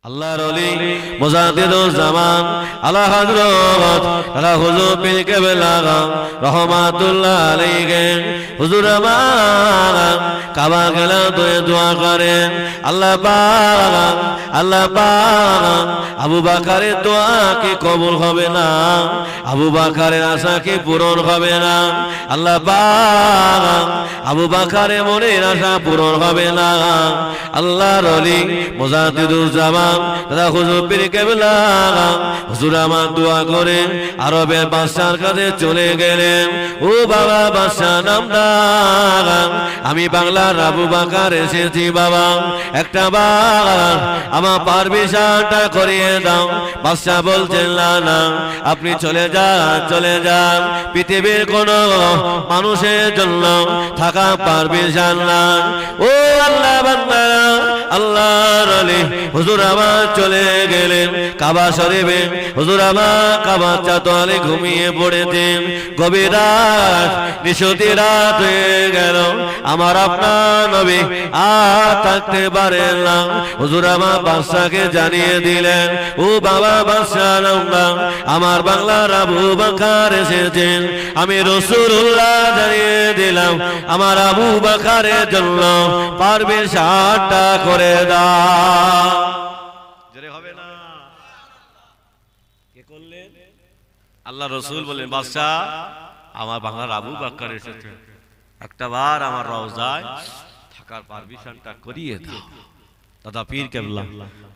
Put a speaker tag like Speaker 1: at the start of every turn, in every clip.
Speaker 1: আল্লাহর ওলি মুজাদ্দিদুজ জামান আলা হযরত আলা হুজুর পীর কেবলা রহমাতুল্লাহ আলাইহি হুজুর আমার কাবা গেলা দোয়া করেন আল্লাহ পাক আবু বকরের দোয়া কি কবুল হবে না, আবু বকরের আশা কি পূরণ হবে না, আল্লাহ পাক আবু বকরের মনের আশা পূরণ হবে না। আল্লাহর ওলি মুজাদ্দিদুজ জামান দাদা হুজুর পীর কেবলা হুজুর আমার দোয়া করে আরবের বাদশার কাছে চলে গেলেন। ও বাবা বাদশাহ নামদার, আমি বাংলার আবু বকর এসেছি বাবা, একটা বার আমার পারমিশনটা করিয়ে দাও। বাদশাহ বলছেন না না, আপনি চলে যান, পৃথিবীর কোন মানুষের জন্য থাকা পারমিশন না। ও আল্লাহ বান্দারা, আল্লাহর ওলি হুজুর আমার চলে গেলেন কাবা শরীফে। হুজুর আমার কাবা চাতলে ঘুমিয়ে পড়েছেন। গভীর রাত, নিশতি রাত হয়ে গেল, আমার আপনার নবী আর থাকতে পারেন না। হুজুর আমার বাদশাকে জানিয়ে দিলেন, ও বাবা বাদশাহ নামদার, আমার বাংলার আবু বকর এসেছেন। আমি রাসূলুল্লাহ জানিয়ে দিলাম, আমার আবু বকরের জন্য পারমিশনটা করে দাও। জোরে হবে না? কে করলেন? আল্লাহ রাসূল বলেন, বাদশাহ আমার বাংলার আবু বকর এসেছে, একটা বার আমার রওজায় থাকার পারমিশনটা করিয়ে দাও। দাদা পীর কেবলা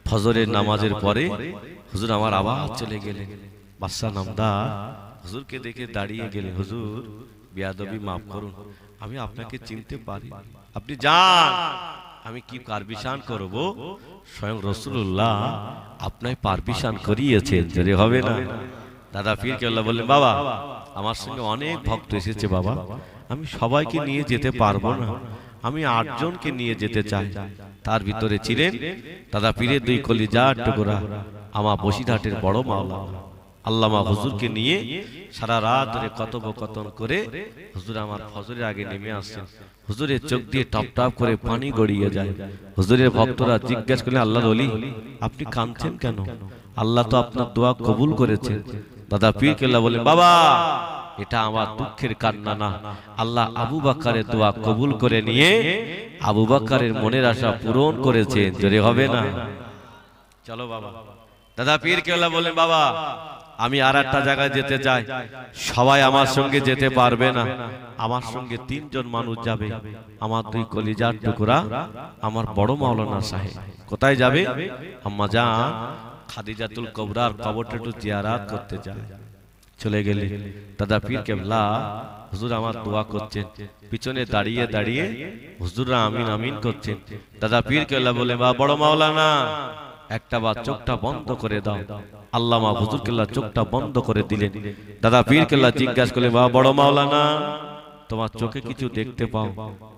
Speaker 1: ফজরের নামাজের পরে হুজুর আমার আবার চলে গেলেন। বাদশাহ নামদার হুজুরকে দেখে দাঁড়িয়ে গেলেন, হুজুর বেয়াদবি মাফ করুন, আমি আপনাকে চিনতে পারি, আপনি যান, আমি কি পারমিশন করব? স্বয়ং রাসূলুল্লাহ আপনার পারমিশন করিয়েছেন। জোরে হবে না? দাদা পীর কেবলা বললেন, বাবা আমার সঙ্গে অনেক ভক্ত এসেছে বাবা, আমি সবাইকে নিয়ে যেতে পারবো না, আমি 8 জনকে নিয়ে যেতে চাই। তার ভিতরে ছিলেন দাদা পীরের 2 কলিজার টুকরা আমার বসিরহাটের বড় মাওলানা আল্লামা হুজুরকে নিয়ে সারা রাত ধরে কথোপকথন করে হুজুর আমার ফজরের আগে নেমে আসছেন। হুজুরের চোখ দিয়ে টপ টপ করে পানি গড়িয়ে যায়। হুজুরের ভক্তরা জিজ্ঞাসা করলেন, আল্লাহর ওলি আপনি কাঁদছেন কেন? আল্লাহ তো আপনার দোয়া কবুল করেছেন। দাদা পীর কেবলা বলেন, বাবা এটা আমার দুঃখের কান্না না, আল্লাহ আবু বকরের দোয়া কবুল করে নিয়ে আবু বকরের মনের আশা পূরণ করেছেন। জোরে হবে না? চলো বাবা। দাদা পীর কেবলা বলেন, বাবা আমি আর একটা জায়গায় যেতে চাই, সবাই আমার সঙ্গে যেতে পারবে না, আমার সঙ্গে 3 জন মানুষ যাবে, আমার 2 কলিজার টুকরা আমার বড় মাওলানা সাহেব। কোথায় যাবে? আম্মা জান খাদিজাতুল কুবরার কবরটা একটু জিয়ারত করতে যায়। চলে গেলে দাদা পীর কেবলা হুজুর আমার দোয়া করছেন, পিছনে দাঁড়িয়ে দাঁড়িয়ে হুজুররা আমিন আমিন করছেন। দাদা পীর কেবলা বলে, বা বড় মাওলানা একটা বার চোখটা বন্ধ করে দাও। আল্লামা হুজুর কেবলা চোখটা বন্ধ করে দিলেন। দাদা পীর কেবলা জিজ্ঞাসা করলেন, বা বড় মাওলানা তোমার চোখে কিছু দেখতে পাও?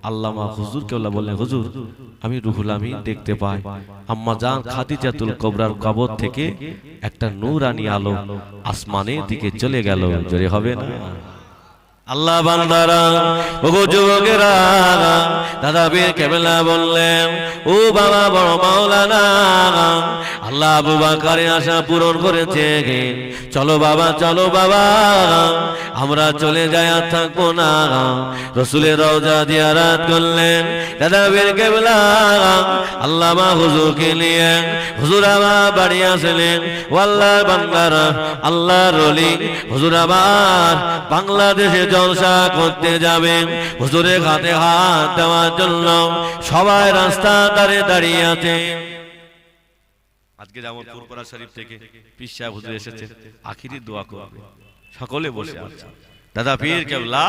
Speaker 1: আল্লামা হুজুর কেবলা বললেন, হুজুর আমি রুহুল আমিন দেখতে পাই। আম্মা জান খাদিজাতুল কুবরার কবর থেকে একটা নূরানি আলো আসমানের দিকে চলে গেল। জোরে হবে না? আল্লাহ বান্দারা, ওগো যুবকেরা, দাদা পীর কেবলা বললেন, ও বাবা বড় মাওলানা আল্লাহ আবু বকরের আশা পূরণ করেছে, চলো বাবা চলো বাবা আমরা চলে যাই, আর থাকবো না। রাসূলের রওজা জিয়ারত করলেন দাদা পীর কেবলা আল্লামা হুজুরকে নিয়ে। হুজুর আমার বাড়ি আসলেন। ও আল্লাহর বান্দারা, আল্লাহর ওলি হুজুর আবার বাংলাদেশে জলসা করতে যাবেন। হুজুরের হাতে হাত দেওয়ার জন্য সবাই রাস্তা ধারে দাঁড়িয়ে আছে। আজকে যেমন ফুরফুরা শরীফ থেকে পীর সাহেব হুজুর এসেছেন, আখিরি দোয়া করবে, সকলে বসে আছে। দাদা পীর কেবলা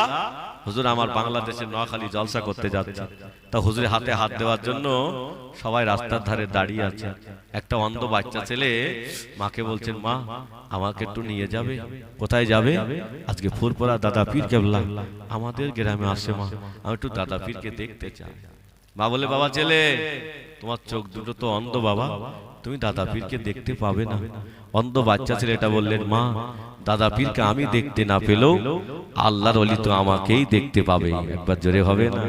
Speaker 1: হুজুর আমার বাংলাদেশের নোয়াখালী জলসা করতে যাচ্ছে, তা হুজুরের হাতে হাত দেওয়ার জন্য সবাই রাস্তার ধারে দাঁড়িয়ে আছে। একটা অন্ধ বাচ্চা ছেলে মাকে বলছেন, মা আমাকে একটু নিয়ে যাবে? কোথায় যাবে? আজকে ফুরফুরা দাদা পীর কেবলা আমাদের গ্রামে আসে, মা আমি একটু দাদা পীরকে দেখতে চাই। মা বলে, বাবা ছেলে তোমার চোখ দুটো তো অন্ধ বাবা, তুমি দাদা পীরকে দেখতে পাবে না। অন্ধ বাচ্চা ছেলেটা বললেন, মা দাদা পীরকে আমি দেখতে না পেলেও আল্লাহর ওলি তো আমাকেই দেখতে পাবে। একবার জোরে হবে না?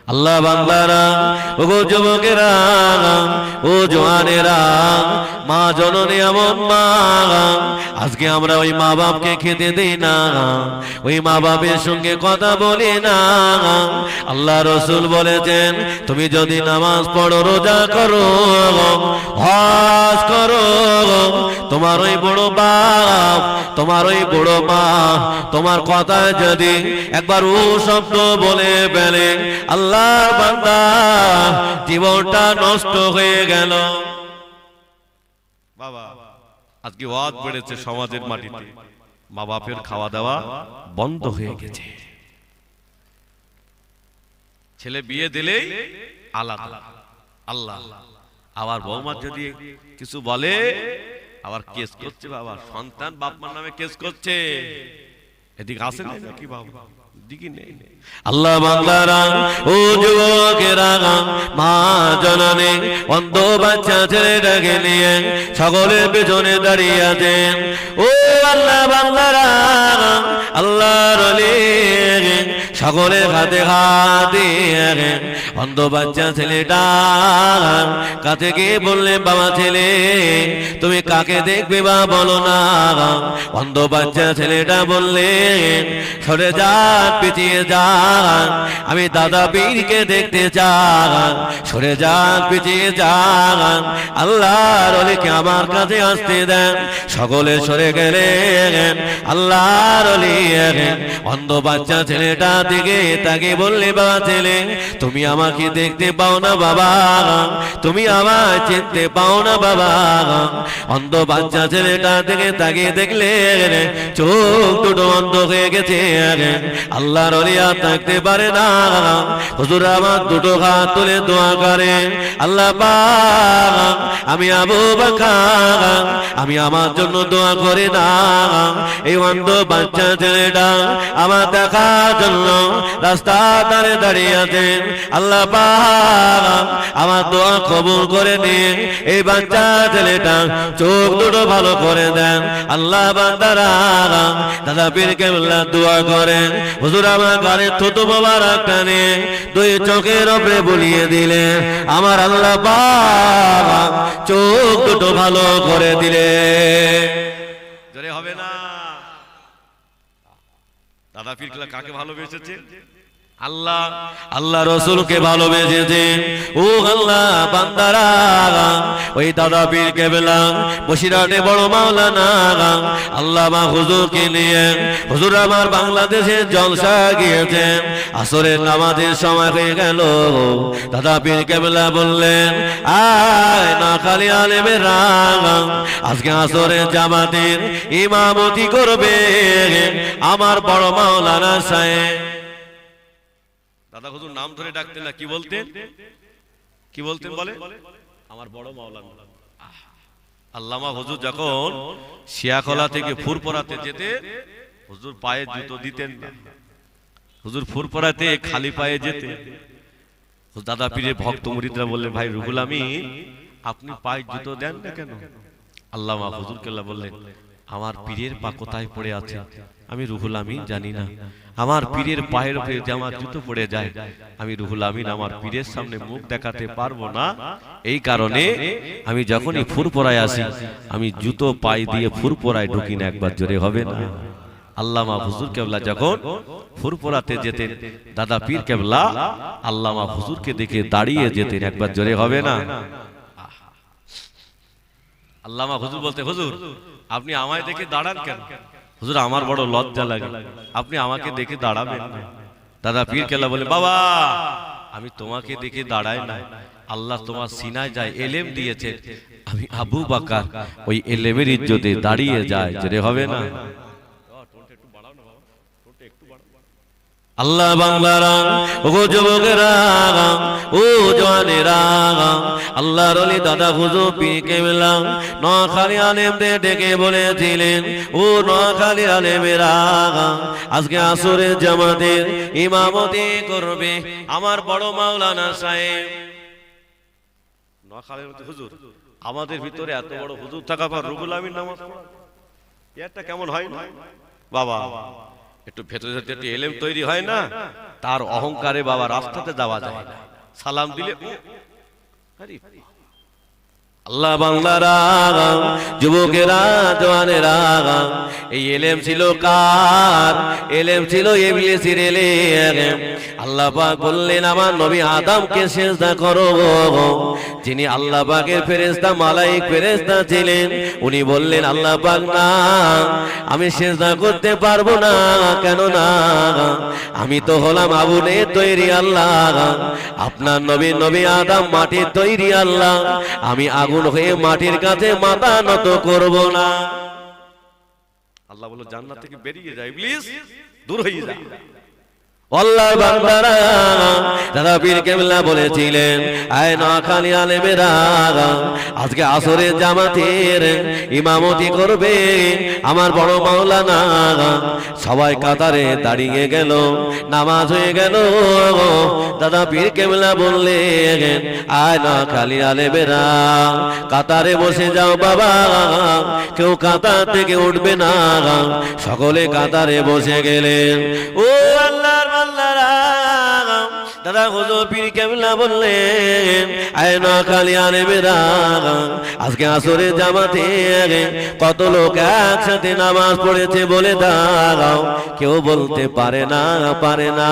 Speaker 1: আল্লাহ বান্দারা, ও গো যুবকেরা, ও জওয়ানেরা, মা জননী এমন মা, আজকে আমরা ওই মা বাপকে খেতে দেই না, ওই মা বাপের সঙ্গে কথা বলি না। আল্লাহ রসুল বলেছেন, তুমি যদি নামাজ পড়ো, রোজা করো, হজ করো, তোমার ওই বড় বাপ, তোমার ওই বড় মা তোমার কথা যদি একবার ও শব্দ বলে ফেলে, আল্লাহর বান্দা জীবনটা নষ্ট হয়ে গেল। বাবা, আজকে ওয়াজ বেড়েছে সমাজের মাটিতে, মা বাপের খাওয়া দাওয়া বন্ধ হয়ে গেছে। ছেলে বিয়ে দিলেই আলাদা, আল্লাহ। আবার বৌমা যদি কিছু বলে আবার কেস করছে, বাবা সন্তান বাপ মার নামে কেস করছে। এদিকে আসে নাকি বাবা? আল্লাহ বান্দারা, ও যুবকেরা, মা জননী অন্ধ বাচ্চা ছেলেটাকে নিয়ে সকলের পেছনে দাঁড়িয়ে আছেন। ও আল্লাহ বান্দারা, আল্লাহর ওলি সকলের হাতে হাত দিয়ে অন্ধ বাচ্চা ছেলেটা কাছে গিয়ে বললেন, বাবা ছেলে তুমি কাকে দেখবে বা বলো না। অন্ধ বাচ্চা ছেলেটা বললেন, সরে যান, পিছিয়ে যান, আমি দাদা পীরকে দেখতে চান। সরে যান, পিছিয়ে যান, আল্লাহর ওলিকে আমার কাছে আসতে দেন। সকলে সরে গেলেন। আল্লাহর ওলি অন্ধ বাচ্চা ছেলেটা দিকে তাকে বললে, বাবা ছেলে তুমি আমাকে দেখতে পাও না বাবা, তুমি আমায় চিনতে পাও না বাবা। অন্ধ বাচ্চা ছেলেটা দিকে তাকে দেখলে চোখ দুটো অন্ধ হয়ে গেছে। আল্লাহর ওলি আর থাকতে পারে না। হুজুর আমার দুটো হাত তুলে দোয়া করে, আল্লাহ পাক আমি আবু বকর, আমি আমার জন্য দোয়া করে না। এই অন্ধ বাচ্চা ছেলেটা আমার দেখার জন্য রাস্তা ধারে দাঁড়িয়ে আছেন। আল্লাহ পাক আমার দোয়া কবুল করে নিন। এই বাচ্চা ছেলেটা চোখ দুটো ভালো করে দেন। আল্লাহ বান্দারা, দাদা পীর কেবলা দোয়া করেন, হুজুর আমার গালে থুতু মোবারকটা নিয়ে দুই চোখের উপরে বুলিয়ে দিলেন। আমার আল্লাহ পাক চোখ দুটো ভালো করে দিলে। জোরে হবে না? দাদা পীর কেবলা কাকে ভালোবেসেছে? আল্লাহ, আল্লাহ রসুলকে ভালোবেসেছে। ও আল্লাহ বান্দারা, ওই দাদা পীর কেবলা বসিরহাটে বড় মাওলানা আল্লামা হুজুরকে নিয়ে হুজুর আমার বাংলাদেশে জলসা গিয়েছেন। আসরের নামাজের সময় হয়ে গেল। দাদা পীর কেবলা বললেন, আয় না খালি আলেমের রাগ, আজকে আসরের জামাতের ইমামতি করবে আমার বড় মাওলানা সাহেব। দাদা হুজুর নাম ধরে ডাকতেন না, কি বলতেন? কি বলতেন বলে? আমার বড় মাওলানা। আল্লামা হুজুর যখন শিয়াখলা থেকে ফুরপরাতে যেতে, হুজুর পায়ে জুতো দিতেন না। হুজুর ফুরপরাতে খালি পায়ে যেতে। দাদা পীরের ভক্ত মুরিদরা বললেন, ভাই রুহুল আমিন আপনি পায়ে জুতো দেন না কেন? আল্লামা হুজুর কেল্লা বললেন, আমার পীরের পা কোথায় পড়ে আছে আমি রুহুল আমিন জানি না। আমার পীরের পায়ের উপরে যে আমার জুতো পড়ে যায়, আমি রুহুল আমিন আমার পীরের সামনে মুখ দেখাতে পারবো না। এই কারণে আমি যখনই ফুরপরায় আসি, আমি জুতো পায়ে দিয়ে ফুরপরায় ঢুকি না। একবার জোরে হবে না? আল্লামা হুজুর কেবলা যখন ফুরপরাতে যেতেন, দাদা পীর কেবলা আল্লামা হুজুরকে দেখে দাঁড়িয়ে যেতেন। একবার জোরে হবে না? আল্লামা হুজুর বলতে, হুজুর আপনি আমায় দেখে দাঁড়ান কেন? হুজুর আমার বড় লজ্জা লাগে, আপনি আমাকে দেখে দাঁড়াবেন না। দাদা পীর কেবলা বলে, বাবা আমি তোমাকে দেখে দাঁড়াই না, আল্লাহ তোমার সিনায় যায় এলেম দিয়েছে, আমি আবু বকর ওই এলেমের ইজ্জতে দাঁড়িয়ে যায়। জোরে হবে না? আল্লাহ বাংলারা, ও যুবকেরা, ও জওয়ানেরা, আল্লাহর ওলি দাদা হুজুর পীর কেবলা নোয়াখালী আলেমদের ডেকে বলেছিলেন, ও নোয়াখালী আলেমেরা আজকে আসরের জামাতের ইমামতি করবে আমার বড় মাওলানা সাহেব। নোয়াখালীর মধ্যে হুজুর, আমাদের ভিতরে এত বড় হুজুর থাকা পর রুহুল আমিন নামাজ পড়া, এটা কেমন হয় না বাবা? একটু ভেতরে একটু এলেম তৈরি হয় না? তার অহংকারে বাবা রাস্তাতে যাওয়া যায় না, সালাম দিলে আরে আল্লাহ বাংলারা, যুবকেরা, জওয়ানেরা, এই এলেম ছিল কার? এলেম ছিল ইবলিসের এলেম। আল্লাহ পাক বললেন আমার নবী আদমকে সিজদা করো। যিনি আল্লাহ পাকের ফেরেশতা, মালায়েক ফেরেশতা ছিলেন, উনি বললেন আল্লাহ পাক না, আমি সিজদা করতে পারবো না। কেন না? আমি তো হলাম আগুনের তৈরি আল্লাহ, আপনার নবী আদম মাটির তৈরি আল্লাহ, আমি আগুন হয়ে মাটির কাছে মাথা নত করব না। আল্লাহ বলল জান্নাত থেকে বেরিয়ে যায়, ইবলিস দূর হয়ে যা। আল্লাহর বান্দারা, দাদা পীর কেবলা বলেছিলেন আয় নোয়াখালী আলেমেরা, আজকে আসরের জামাতের ইমামতি করবে আমার বড় মাওলানা। সবাই কাতারে দাঁড়িয়ে গেল, নামাজ হয়ে গেল। দাদা পীর কেবলা বললেন আয় নোয়াখালী আলেমেরা, কাতারে বসে যাও বাবা, কেউ কাতার থেকে উঠবে না। সকলে কাতারে বসে গেলেন। ও আল্লাহর দাদা হুজুর পীর কেবলা বললেন আয় নোয়াখালী আলেমেরা, আজকে আসরের জামাতে কত লোক একসাথে নামাজ পড়েছে বলে দাও। কেউ বলতে পারে না, পারে না।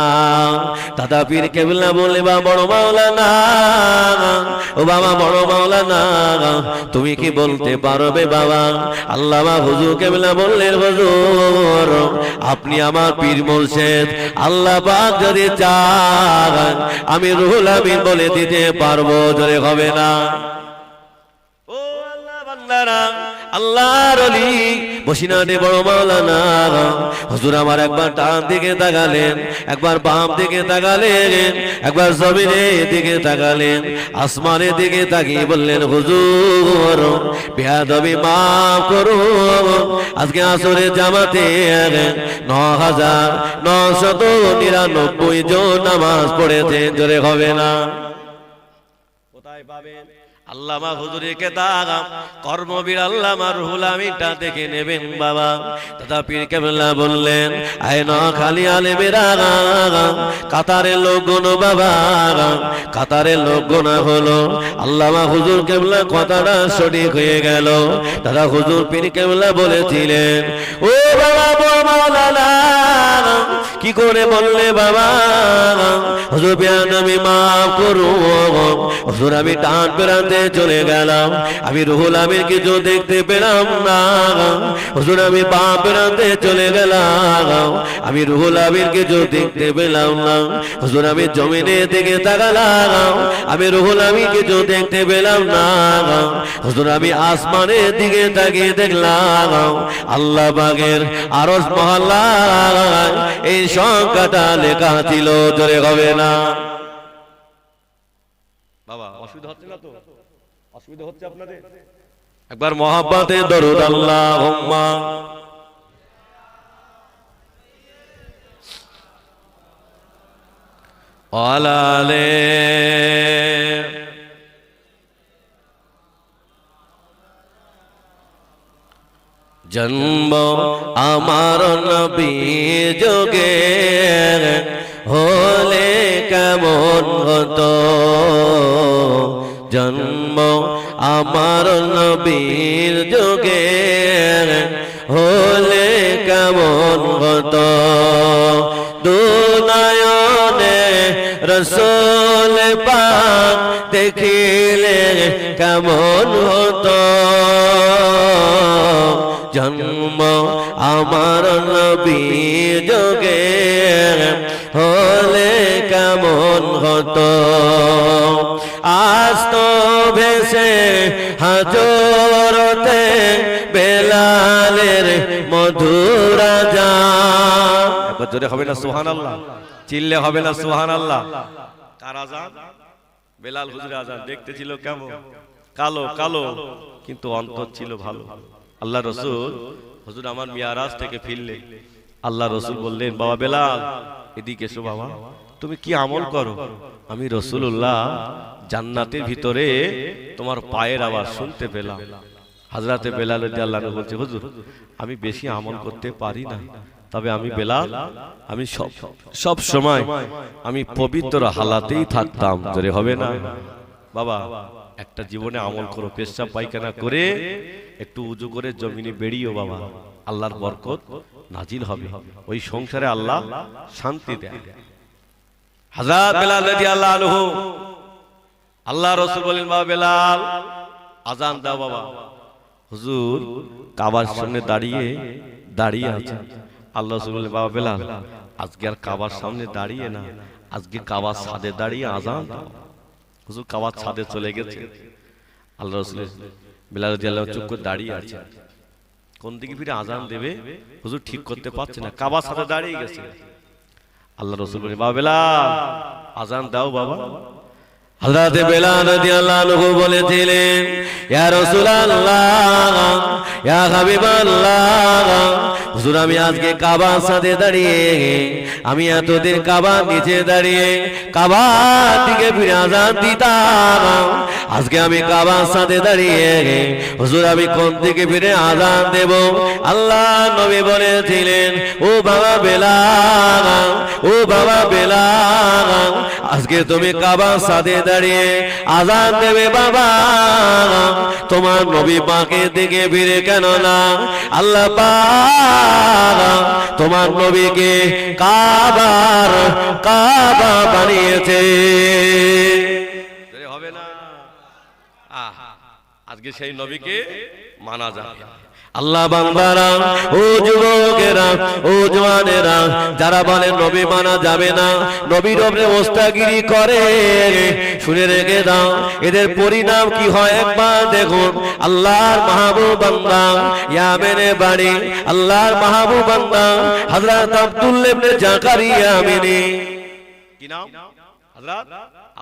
Speaker 1: দাদা পীর কেবলা বললে বা বড় মাওলানা, ও বাবা বড় মাওলানা, তুমি কি বলতে পারবে বাবা? আল্লামা হুজুর কেবলা বললেন হুজুর, আপনি আমার পীর মুর্শিদ, আল্লাহ পাক যদি চান আমি রুহুল আমিন বলে দিতে পারবো। জোরে হবে না? ও আল্লাহ বান্দারা, আল্লাহর ওলি বসিনাটে বড় মাওলানা হুজুর আমার একবার ডান দিকে তাকালেন, একবার বাম দিকে তাকালেন, একবার জমিনের দিকে তাকালেন, আসমানের দিকে তাকিয়ে বললেন হুজুর বেয়াদবি মাফ করুন, আজকে আসরের জামাতে ৯,৯৯৯ জন নামাজ পড়েছেন। জোরে হবে না? কোথায় পাবেন? আল্লামা হুজুরের কিতাব কর্মবীর আল্লামা রুহুল আমিনটা দেখে নেবেন বাবা। দাদা পীর কেবলা বললেন আয় নোয়াখালী আলেমেরা, কাতারের লোক গোনো বাবা, কাতারের লোক গোনা হলো। আল্লামা হুজুর কেবলা কথাটা সঠিক হয়ে গেল। দাদা হুজুর পীর কেবলা বলেছিলেন ও বাবা বড় মাওলানা, কি করে বললে বাবা? হুজুর বেয়াদবি মাফ করুন। হুজুর আমি টান পেরাতে চলে গেলাম, আমি রুহুল আমিন কিছু দেখতে পেলাম না। হুজুর আমি পা পেরাতে চলে গেলাম, আমি রুহুল আমিন কিছু দেখতে পেলাম না। হুজুর আমি জমিনের দিকে তাকালাম, আমি রুহুল আমিন কিছু দেখতে পেলাম না। হুজুর আমি আসমানের দিকে তাকিয়ে দেখলাম, আল্লাহ পাকের আরশ মহল্লায় এই সংখ্যাটা লেখা ছিল। জোরে হবে না? বাবা অসুবিধা হচ্ছে না তো? অসুবিধা হচ্ছে আপনাদের? একবার মহাব্বতে দরুদ আল্লাহুম্মা আলালে। জন্ম আমার নবী যোগে হলে কেমন হতো, জন্ম আমার নবীর যোগে হলে কেমন হতো। দুনয়নে রসূল পাক দেখিলে কেমন হতো, জন্ম আমার নবী যোগে হলে কেমন হতো। আজ তো ভেসে হাজরতে বেলালের মধুর আযান। একবার জোরে হবে না সুবহানাল্লাহ? চিল্লে হবে না সুবহানাল্লাহ? কার আযান? বেলাল হুজুরের আযান। দেখতে ছিল কেমন? কালো কালো, কিন্তু অন্তর ছিল ভালো। আল্লাহ রসুল হুজুর আমার মিয়ারাজ থেকে ফিরলে আল্লাহ রসুল বললেন বাবা বেলাল এদিকে এসো বাবা, তুমি কি আমল করো? আমি রাসূলুল্লাহ জান্নাতের ভিতরে তোমার পায়ের আওয়াজ শুনতে পেলাম। হযরতে বেলাল রাদিয়াল্লাহু আনহু বলছে হুজুর আমি বেশি আমল করতে পারি না, তবে আমি বেলাল আমি সব সময় আমি পবিত্র হালাতেই থাকতাম। জোরে হবে না বাবা? একটা জীবনে আমল করো, পেশাব পায়খানা করে একটু উজু করে জমিনে বেরিয়েও বাবা, আল্লাহর বরকত নাজিল হবে, ওই সংসারে আল্লাহ শান্তি দেয়। হযরত বেলাল রাদিয়াল্লাহু আনহু, আল্লাহ রাসূল বলেন বাবা বেলাল আজান দাও বাবা। হুজুর কাবার সামনে দাঁড়িয়ে আছে। আল্লাহ রাসূল বলেন বাবা বেলাল আজকে আর কাবার সামনে দাঁড়িয়ে না, আজকে কাবার ছাদে দাঁড়িয়ে আজান দাও। হুজুর কাবার ছাদে চলে গেছে। আল্লাহ রাসূল বেলাল রাদিয়াল্লাহু চুপ করে দাঁড়িয়ে আছে, কোন দিকে ফিরে আজান দেবে হুজুর ঠিক করতে পারছে না, কাবার ছাদে দাঁড়িয়ে গেছে। আল্লাহ রাসূল বলেন বাবা বেলাল আজান দাও বাবা। হযরত বেলাল রাদিয়াল্লাহু আনহু বলেছিলেন ইয়া রাসূলুল্লাহ ইয়া হাবিবাল্লাহ, হুজুর আমি আজকে কাবার সাথে দাঁড়িয়ে, আমি এতদিন কাবার নিচে দাঁড়িয়ে কাবার দিকে ফিরে আজান দিতাম, আজকে আমি কাবার সাথে দাঁড়িয়ে হুজুর আমি কোন দিকে ফিরে আজান দেব? আল্লাহ নবী বলেছিলেন ও বাবা বেলাল, ও বাবা বেলাল আজকে তুমি কাবার সাথে দাঁড়িয়ে আজান দেবে বাবা, তোমার নবী পাকের দিকে ফিরে কেন না? আল্লাহ পাক তোমার নবীকে কাবা বানিয়েছে। হবে না? আজকে সেই নবীকে মানা যাবে। আল্লাহ বান্দারা, ও যুবকেরা, ও জওয়ানেরা যারা বলেন নবী মানা যাবে না, নবীর উপরে ওস্তাগিরি করে, শুনে রেখে দাও এদের পরিণাম কি হয় একবার দেখুন। আল্লাহর মাহবুব বান্দা ইয়ামেনে বাড়ি, আল্লাহর মাহবুব বান্দা হযরত আব্দুল্লাহ ইবনে জাকারিয়া ইয়ামেনি, কি নাম? হযরত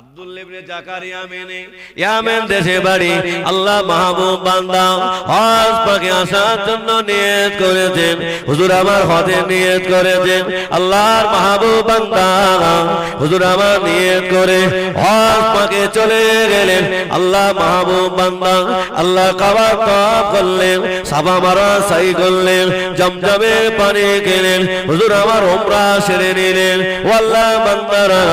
Speaker 1: আব্দুল্লাহ ইবনে জাকারিয়া ইয়ামেনি, ইয়ামেন দেশে বাড়ি। আল্লাহ মাহবুব বান্দা হজ পাকে আসার জন্য নিয়ত করেছেন, হুজুর আমার হজের নিয়ত করেছেন। আল্লাহর মাহবুব বান্দা হুজুর আমার নিয়ত করে হজ পাকে চলে গেলেন। আল্লাহ মাহবুব বান্দা আল্লাহ কাবা তওয়াফ করলেন, সাফা মারওয়া সাই করলেন, জমজমের পানি খেলেন, হুজুর আমার উমরা সেরে নিলেন। ও আল্লাহ বান্দারা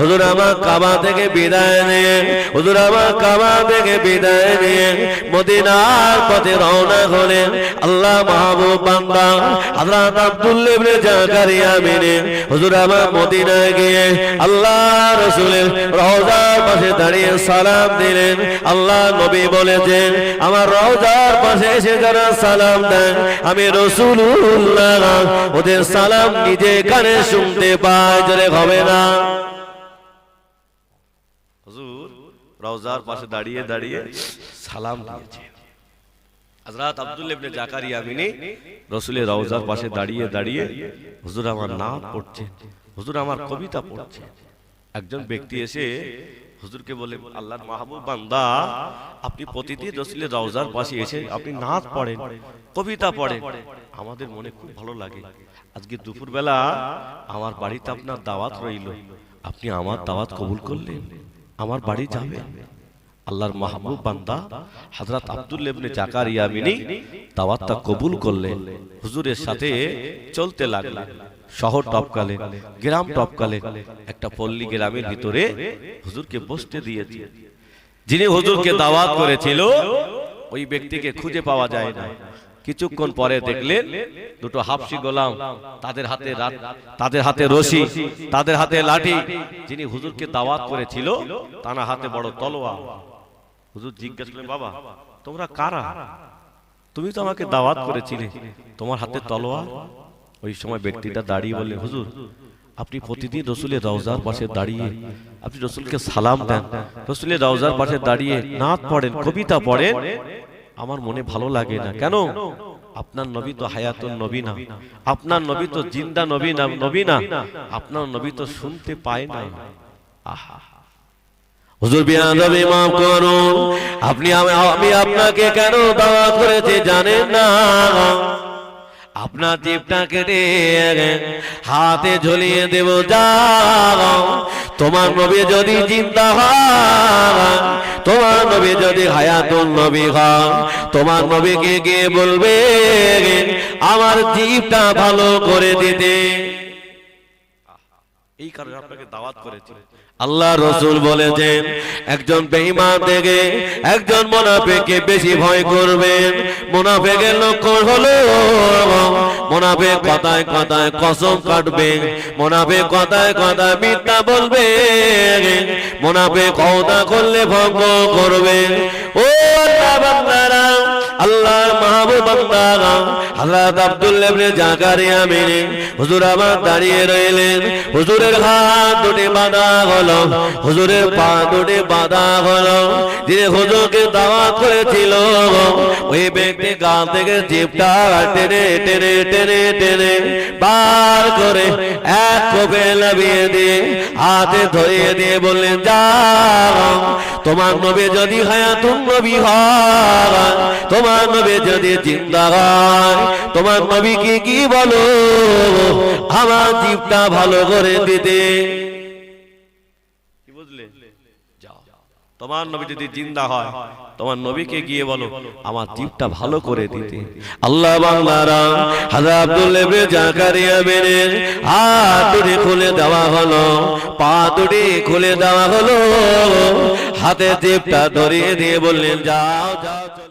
Speaker 1: হুজুর আমার কাবা থেকে বিদায় নিয়ে, হুজুর আমার কাবা থেকে বিদায় নিয়ে মদিনার পথে রওনা হলেন। আল্লাহ মাহবুব বান্দা হযরত আব্দুল্লাহ ইবনে জাকারিয়া ইয়ামেনি হুজুর আমার মদিনায় গিয়ে আল্লাহ রাসূলের রওজার পাশে দাঁড়িয়ে সালাম দিলেন। আল্লাহ নবী বলেছেন আমার রওজার পাশে এসে যারা সালাম দেন আমি রাসূলুল্লাহ ওদের সালাম নিজে কানে শুনতে পাই। জোরে হবে না? হুজুর রওজার পাশে দাঁড়িয়ে সালাম দিয়েছে। হযরত আব্দুল্লাহ ইবনে জাকারিয়া ইয়ামেনি রাসূলের রওজার পাশে দাঁড়িয়ে হুজুর আমার নাম পড়ছে, হুজুর আমার কবিতা পড়ছে। একজন ব্যক্তি এসে হুজুরকে বলে আল্লাহর মাহবুব বান্দা আপনি প্রতিদিন রাসূলের রওজার পাশে এসে আপনি নাচ পড়েন, কবিতা পড়েন, আমাদের মনে খুব ভালো লাগে। আজকে দুপুরবেলা আমার বাড়িতে আপনার দাওয়াত রইল, আপনি আমার দাওয়াত কবুল করলেন, আমার বাড়ি যাবেন। আল্লাহর মাহবুব বান্দা হযরত আব্দুল্লাহ ইবনে জাকারিয়া ইয়ামেনি দাওয়াতটা কবুল করলেন, হুজুরের সাথে চলতে লাগলেন। শহর টপকালেন, গ্রাম টপকালেন, একটা পল্লী গ্রামের ভিতরে হুজুরকে বসতে দিয়েছে। যিনি হুজুরকে দাওয়াত করেছিল ওই ব্যক্তিকে খুঁজে পাওয়া যায় না। কিছুক্ষণ পরে দেখলেন দুটো হাফসি গোলাম, তাদের হাতে রশি, তাদের হাতে লাঠি। যিনি হুজুরকে দাওয়াত করেছিল তার হাতে বড় তলোয়ার। হুজুর জিজ্ঞেস করলেন বাবা তোমরা কারা? তুমি তো আমাকে দাওয়াত করেছিলে, তোমার হাতে তলোয়ার? ওই সময় ব্যক্তিটা দাঁড়িয়ে বললেন হুজুর আপনি প্রতিদিন রাসূলের রওজার পাশে দাঁড়িয়ে আপনি রাসূলকে সালাম দেন, রাসূলের রওজার পাশে দাঁড়িয়ে নাত পড়েন, কবিতা পড়েন, আমার মনে ভালো লাগে না। কেন? আপনার নবী তো হায়াতুন নবী না, আপনার নবী তো জিন্দা নবী না, আপনার নবী তো শুনতে পায় না। আহা হুজুর বিয়াদবি মাফ করুন, আমি আপনাকে কেন দাওয়াত করেছি জানেন না? আপনার জিভটা কেটে হাতে ঝুলিয়ে দেব, যাও। তোমার নবী যদি জিন্দা হয়, তোমার নবী যদি হায়াতুন নবী হয়, তোমার নবীকে গিয়ে বলবে আমার জিভটা ভালো করে দিতে। এই কারণে আপনাকে দাওয়াত করেছি। আল্লাহ রাসূল বলেছেন একজন বেঈমান থেকে একজন মুনাফিককে বেশি ভয় করবেন। মুনাফিকের লক্ষণ হলো মুনাফিক কথায় কথায় কসম কাটবে, মুনাফিক কথায় কথায় মিথ্যা বলবে, মুনাফিক ওয়াদা করলে ভঙ্গ করবে। ও আল্লাহ বান্দারা, আল্লাহর মাহবুব বান্দারা, হযরত আব্দুল্লাহ ইবনে জাকারিয়া মেনে হুজুর আমার দাঁড়িয়ে রইলেন। হুজুরের হাত দুটি বাঁধা হলো, হুজুরের পা দুটি বাঁধা হলো। যে হুজুরকে দাওয়াত করেছিল ওই ব্যক্তি গাল থেকে জিভটা টেনে টেনে টেনে টেনে বার করে এক কোপে লাভিয়ে দিয়ে হাতে ধরিয়ে দিয়ে বললেন, যাও। তোমার নবী যদি হায়াতুন নবী হয়, তোমার নবী যদি জিন্দা হয়, তোমার নবীকে কি বলো আমার জিভটা ভালো করে দিতে। কি বুঝলে? যাও, তোমার নবী যদি জিন্দা হয়, তোমার নবীকে গিয়ে বলো আমার জিভটা ভালো করে দিতে। আল্লাহ বান্দারা, হযরত আব্দুল্লাহ ইবনে জাকারিয়া বেনের হাত দুটি খুলে দেওয়া হলো, পা দুটি খুলে দেওয়া হলো, হাতে জিভটা ধরিয়ে দিয়ে বললেন, যাও যাও।